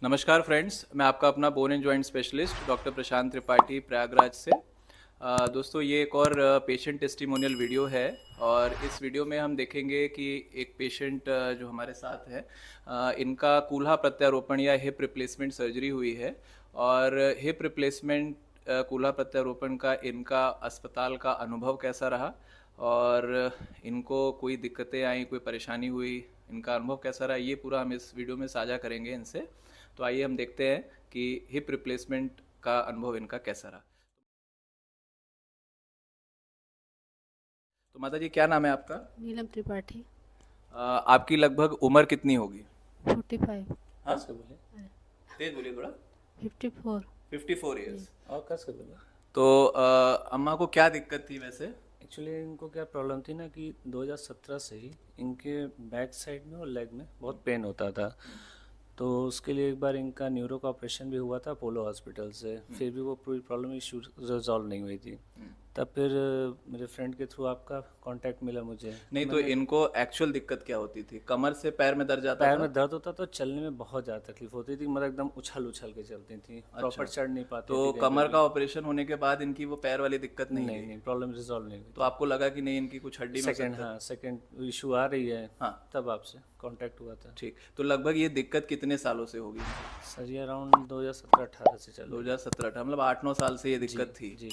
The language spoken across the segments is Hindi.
नमस्कार फ्रेंड्स, मैं आपका अपना bone and joint specialist doctor Prashant Tripathi Prayagraj से। दोस्तों, ये एक और पेशेंट टेस्टिमोनियल वीडियो है और इस वीडियो में हम देखेंगे कि एक पेशेंट जो हमारे साथ है, इनका कूल्हा प्रत्यारोपण या हिप रिप्लेसमेंट सर्जरी हुई है। और हिप रिप्लेसमेंट कूल्हा प्रत्यारोपण का इनका अस्पताल का अनुभव कैसा रहा और इनको कोई दिक्कतें आई, कोई परेशानी हुई, इनका अनुभव कैसा रहा, ये पूरा हम इस वीडियो में साझा करेंगे इनसे। तो आइए हम देखते हैं कि हिप रिप्लेसमेंट का अनुभव इनका कैसा रहा। तो माता जी, क्या नाम है आपका? नीलम त्रिपाठी। आपकी लगभग उम्र कितनी होगी? 45। हाँ, कैसे बोले? तेज बोलिए थोड़ा। 54। 54 ईयर्स। और कैसे बोले? तो अम्मा को क्या दिक्कत थी वैसे? एक्चुअली इनको क्या प्रॉब्लम थी ना कि 2017 से ही इनके बैक साइड में और लेग में बहुत पेन होता था। तो उसके लिए एक बार इनका न्यूरो का ऑपरेशन भी हुआ था अपोलो हॉस्पिटल से, फिर भी वो पूरी प्रॉब्लम इशू रिजॉल्व नहीं हुई थी। तब फिर मेरे फ्रेंड के थ्रू आपका कांटेक्ट मिला मुझे। नहीं, तो इनको एक्चुअल दिक्कत क्या होती थी? कमर से पैर में दर्द जाता पैर था? में दर्द होता तो चलने में बहुत ज़्यादा तकलीफ होती थी, मतलब एकदम उछल उछल के चलती थी, प्रॉपर चढ़ नहीं पाती तो थी कहीं कमर पे का ऑपरेशन होने के बाद इनकी वो पैर वाली दिक्कत भी। नहीं नहीं गई? नहीं, प्रॉब्लम रिजॉल्व नहीं हुई। तो आपको लगा कि नहीं, इनकी कुछ हड्डी में सेकेंड, हाँ सेकेंड इशू आ रही है। हाँ, तब आपसे कांटेक्ट हुआ था। ठीक। तो लगभग ये दिक्कत कितने सालों से होगी? सर ये अराउंड 2017-18 से चल रही 2017-18, मतलब 8-9 साल से ये है। दिक्कत थी। जी।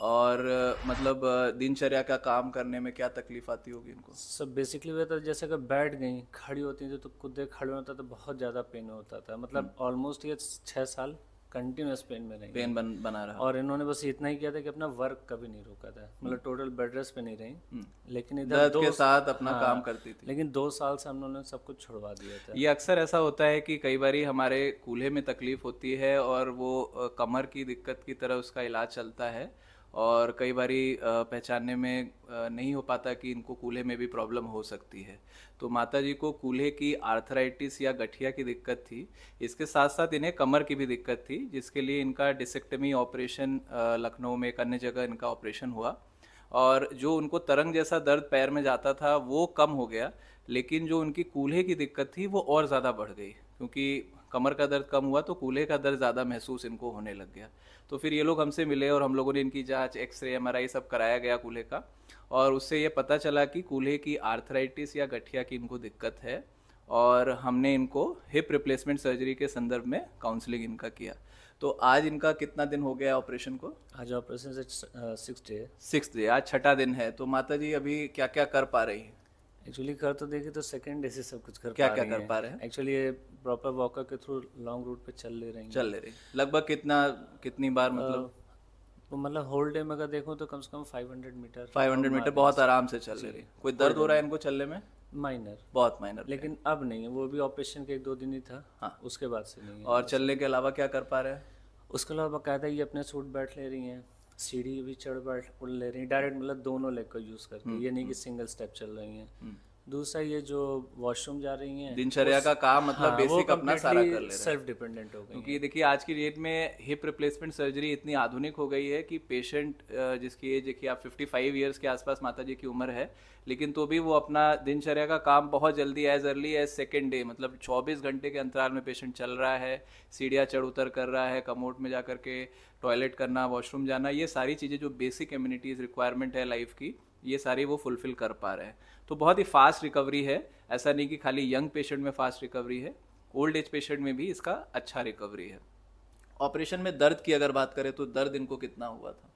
और मतलब दिनचर्या का काम करने में क्या तकलीफ आती होगी इनको? सब बेसिकली वह था, जैसे अगर बैठ गई खड़ी होती थी तो खुद देख खड़े होता तो बहुत ज़्यादा पेन होता था, मतलब ऑलमोस्ट ये 6 साल कंटिन्यूस पेन में रही पेन हैं। बना रहा। और इन्होंने बस इतना ही किया था कि अपना वर्क कभी नहीं रोका था, मतलब टोटल बेड रेस्ट पे नहीं रही। लेकिन इधर दर्द दो के साथ अपना हाँ, काम करती थी। लेकिन 2 साल से हम लोगों ने सब कुछ छुड़वा दिया था। ये अक्सर ऐसा होता है कि कई बारी हमारे कूल्हे में तकलीफ होती है और वो कमर की दिक्कत की तरह उसका इलाज चलता है। और कई बारी पहचानने में नहीं हो पाता कि इनको कूल्हे में भी प्रॉब्लम हो सकती है। तो माता जी को कूल्हे की आर्थराइटिस या गठिया की दिक्कत थी। इसके साथ साथ इन्हें कमर की भी दिक्कत थी, जिसके लिए इनका डिसेक्टमी ऑपरेशन लखनऊ में एक अन्य जगह इनका ऑपरेशन हुआ। और जो उनको तरंग जैसा दर्द पैर में जाता था वो कम हो गया, लेकिन जो उनकी कूल्हे की दिक्कत थी वो और ज़्यादा बढ़ गई, क्योंकि कमर का दर्द कम हुआ तो कूल्हे का दर्द ज़्यादा महसूस इनको होने लग गया। तो फिर ये लोग हमसे मिले और हम लोगों ने इनकी जांच, एक्सरे, एमआरआई सब कराया गया कूल्हे का। और उससे ये पता चला कि कूल्हे की आर्थराइटिस या गठिया की इनको दिक्कत है। और हमने इनको हिप रिप्लेसमेंट सर्जरी के संदर्भ में काउंसलिंग इनका किया। तो आज इनका कितना दिन हो गया ऑपरेशन को? आज ऑपरेशन से 6 डे। 6 डे, आज छठा दिन है। तो माता जी अभी क्या क्या कर पा रही हैं? एक्चुअली कर तो देखिए तो सेकेंड डे से सब कुछ कर क्या पा क्या रही कर हैं। पा रहे हैं? एक्चुअली ये प्रॉपर वॉकर के थ्रू लॉन्ग रूट पे चल ले रही हैं। चल ले रही। लगभग कितनी बार, मतलब? तो मतलब होल डे में अगर देखूँ तो कम से कम 500 मीटर 500 मीटर बहुत आराम से चल ले रही। कोई दर्द हो रहा है इनको चलने में? माइनर, बहुत माइनर। लेकिन अब नहीं है, वो भी ऑपरेशन के 1-2 दिन ही था। हाँ। उसके बाद से नहीं है। और चलने के अलावा क्या कर पा रहे हैं? उसके अलावा बाकायदा ये अपने सूट बैठ ले रही हैं, सीढ़ी भी चढ़ बैठ उड़ ले रही हैं डायरेक्ट, मतलब दोनों लेग का यूज़ करके, ये नहीं कि सिंगल स्टेप चल रही हैं। दूसरा ये जो वॉशरूम जा रही हैं, दिनचर्या का काम, मतलब हाँ, वो बेसिक अपना सारा कर ले कम्प्लीटली रहे हैं। सेल्फ डिपेंडेंट हो गई क्योंकि देखिए, आज की डेट में हिप रिप्लेसमेंट सर्जरी इतनी आधुनिक हो गई है कि पेशेंट जिसकी एज देखिए आप 55 ईयर्स के आसपास माता जी की उम्र है, लेकिन तो भी वो अपना दिनचर्या का काम बहुत जल्दी, as early as second day, मतलब 24 घंटे के अंतराल में पेशेंट चल रहा है, सीढ़ियाँ चढ़ उतर कर रहा है, कमोड में जा करके टॉयलेट करना, वॉशरूम जाना, ये सारी चीज़ें जो बेसिक इम्यूनिटीज़ रिक्वायरमेंट है लाइफ की, ये सारी वो फुलफिल कर पा रहे हैं। तो बहुत ही फास्ट रिकवरी है। ऐसा नहीं कि खाली यंग पेशेंट में फास्ट रिकवरी है, ओल्ड एज पेशेंट में भी इसका अच्छा रिकवरी है। ऑपरेशन में दर्द की अगर बात करें तो दर्द इनको कितना हुआ था?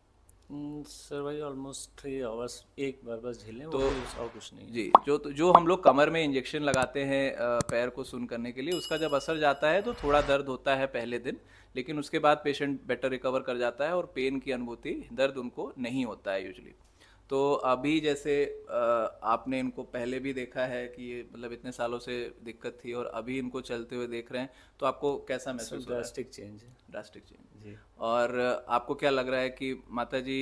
सर भाई ऑलमोस्ट 3 आवर्स एक बार बस झेलें, तो वो भी और कुछ नहीं है। जी, जो हम लोग कमर में इंजेक्शन लगाते हैं पैर को सुन करने के लिए, उसका जब असर जाता है तो थोड़ा दर्द होता है पहले दिन, लेकिन उसके बाद पेशेंट बेटर रिकवर कर जाता है और पेन की अनुभूति, दर्द उनको नहीं होता है यूजली। तो अभी जैसे आपने इनको पहले भी देखा है कि ये मतलब इतने सालों से दिक्कत थी और अभी इनको चलते हुए देख रहे हैं, तो आपको कैसा महसूस हो रहा है? ड्रास्टिक चेंज है ड्रास्टिक चेंज। जी। और आपको क्या लग रहा है कि माता जी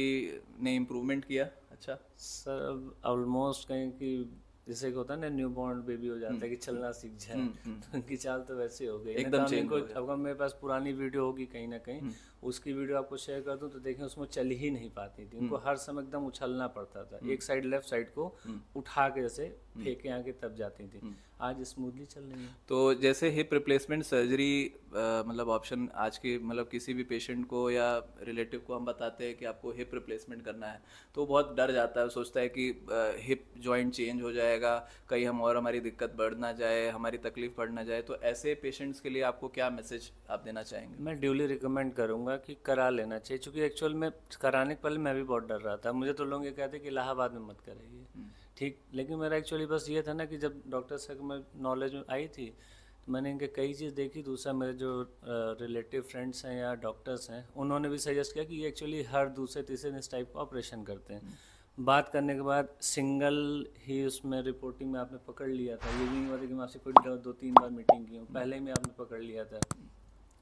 ने इम्प्रूवमेंट किया? अच्छा। सर अब ऑलमोस्ट कहीं कि जैसे कि होता है ना, न्यू बॉर्न बेबी हो जाता है कि चलना सीख जाए, तो उनकी चाल तो वैसे हो गई एकदम चेंज हो गया। अगर मेरे पास पुरानी वीडियो होगी कहीं ना कहीं, उसकी वीडियो आपको शेयर कर दूं तो देखें उसमें चल ही नहीं पाती थी, उनको हर समय एकदम उछलना पड़ता था, एक साइड लेफ्ट साइड को उठा के जैसे फेंके आके तब जाती थी। आज स्मूथली चल रही है। तो जैसे हिप रिप्लेसमेंट सर्जरी मतलब ऑप्शन आज के मतलब किसी भी पेशेंट को या रिलेटिव को हम बताते हैं कि आपको हिप रिप्लेसमेंट करना है, तो बहुत डर जाता है, सोचता है कि हिप जॉइंट चेंज हो जाएगा, कहीं हम और हमारी दिक्कत बढ़ ना जाए, हमारी तकलीफ बढ़ ना जाए। तो ऐसे पेशेंट्स के लिए आपको क्या मैसेज आप देना चाहेंगे? मैं ड्यूली रिकमेंड करूंगा कि करा लेना चाहिए, क्योंकि एक्चुअल में कराने के पहले मैं भी बहुत डर रहा था। मुझे तो लोग ये कहते कि इलाहाबाद में मत कराइए, ठीक, लेकिन मेरा एक्चुअली बस ये था ना कि जब डॉक्टर से मैं नॉलेज में आई थी तो मैंने इनके कई चीज़ देखी। दूसरा मेरे जो रिलेटिव फ्रेंड्स हैं या डॉक्टर्स हैं, उन्होंने भी सजेस्ट किया कि ये एक्चुअली हर दूसरे तीसरे दिन इस टाइप का ऑपरेशन करते हैं। बात करने के बाद सिंगल ही उसमें रिपोर्टिंग में आपने पकड़ लिया था, ये भी नहीं हुआ था कि मैं आपसे कोई 2-3 बार मीटिंग की हूँ, पहले ही में आपने पकड़ लिया था।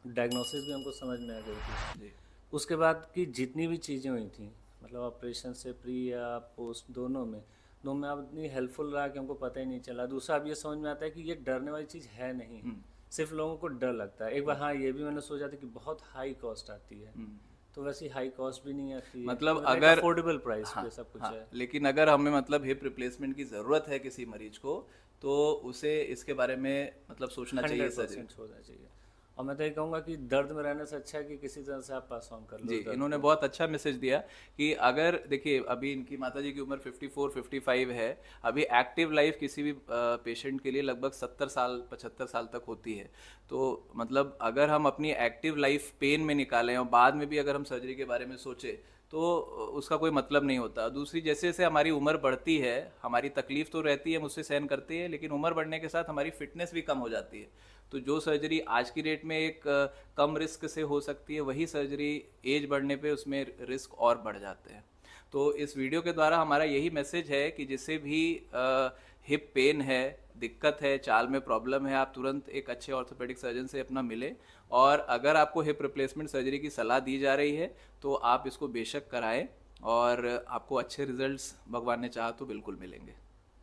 डायग्नोसिस भी हमको समझ में आ गई थी। उसके बाद की जितनी भी चीज़ें हुई थी, मतलब ऑपरेशन से प्री या पोस्ट दोनों में आप इतनी हेल्पफुल रहा कि हमको पता ही नहीं चला। दूसरा अब ये समझ में आता है कि ये डरने वाली चीज़ है नहीं, सिर्फ लोगों को डर लगता है। एक बार हाँ ये भी मैंने सोचा था कि बहुत हाई कॉस्ट आती है, तो वैसी हाई कॉस्ट भी नहीं आती है, मतलब तो अगर अफोर्डेबल प्राइस हाँ, पे सब कुछ हाँ, है। लेकिन अगर हमें मतलब हिप रिप्लेसमेंट की ज़रूरत है किसी मरीज को, तो उसे इसके बारे में मतलब सोचना चाहिए 100% होना चाहिए। और मैं तो ये कहूँगा कि दर्द में रहने से अच्छा है कि किसी तरह से आप पास ऑन कर लो जी। दर्द इन्होंने को। बहुत अच्छा मैसेज दिया कि अगर देखिए अभी इनकी माता जी की उम्र 54-55 है, अभी एक्टिव लाइफ किसी भी पेशेंट के लिए लगभग 70 साल 75 साल तक होती है। तो मतलब अगर हम अपनी एक्टिव लाइफ पेन में निकालें और बाद में भी अगर हम सर्जरी के बारे में सोचें, तो उसका कोई मतलब नहीं होता। दूसरी, जैसे जैसे हमारी उम्र बढ़ती है, हमारी तकलीफ तो रहती है, मुझसे सहन करती है, लेकिन उम्र बढ़ने के साथ हमारी फिटनेस भी कम हो जाती है। तो जो सर्जरी आज की डेट में एक कम रिस्क से हो सकती है, वही सर्जरी एज बढ़ने पे उसमें रिस्क और बढ़ जाते हैं। तो इस वीडियो के द्वारा हमारा यही मैसेज है कि जिसे भी हिप पेन है, दिक्कत है, चाल में प्रॉब्लम है, आप तुरंत एक अच्छे ऑर्थोपेडिक सर्जन से अपना मिलें। और अगर आपको हिप रिप्लेसमेंट सर्जरी की सलाह दी जा रही है तो आप इसको बेशक कराएं, और आपको अच्छे रिजल्ट्स भगवान ने चाहा तो बिल्कुल मिलेंगे,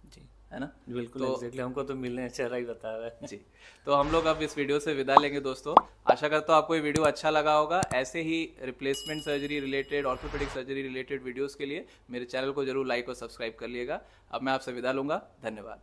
जी है ना? बिल्कुल तो एग्जैक्टली, हमको तो मिलने हैं, चेहरा ही बता रहा है। जी, तो हम लोग अब इस वीडियो से विदा लेंगे दोस्तों। आशा करता हूँ आपको ये वीडियो अच्छा लगा होगा। ऐसे ही replacement surgery related, orthopaedic surgery related videos के लिए मेरे चैनल को जरूर लाइक और सब्सक्राइब कर लिएगा। अब मैं आपसे विदा लूंगा। धन्यवाद।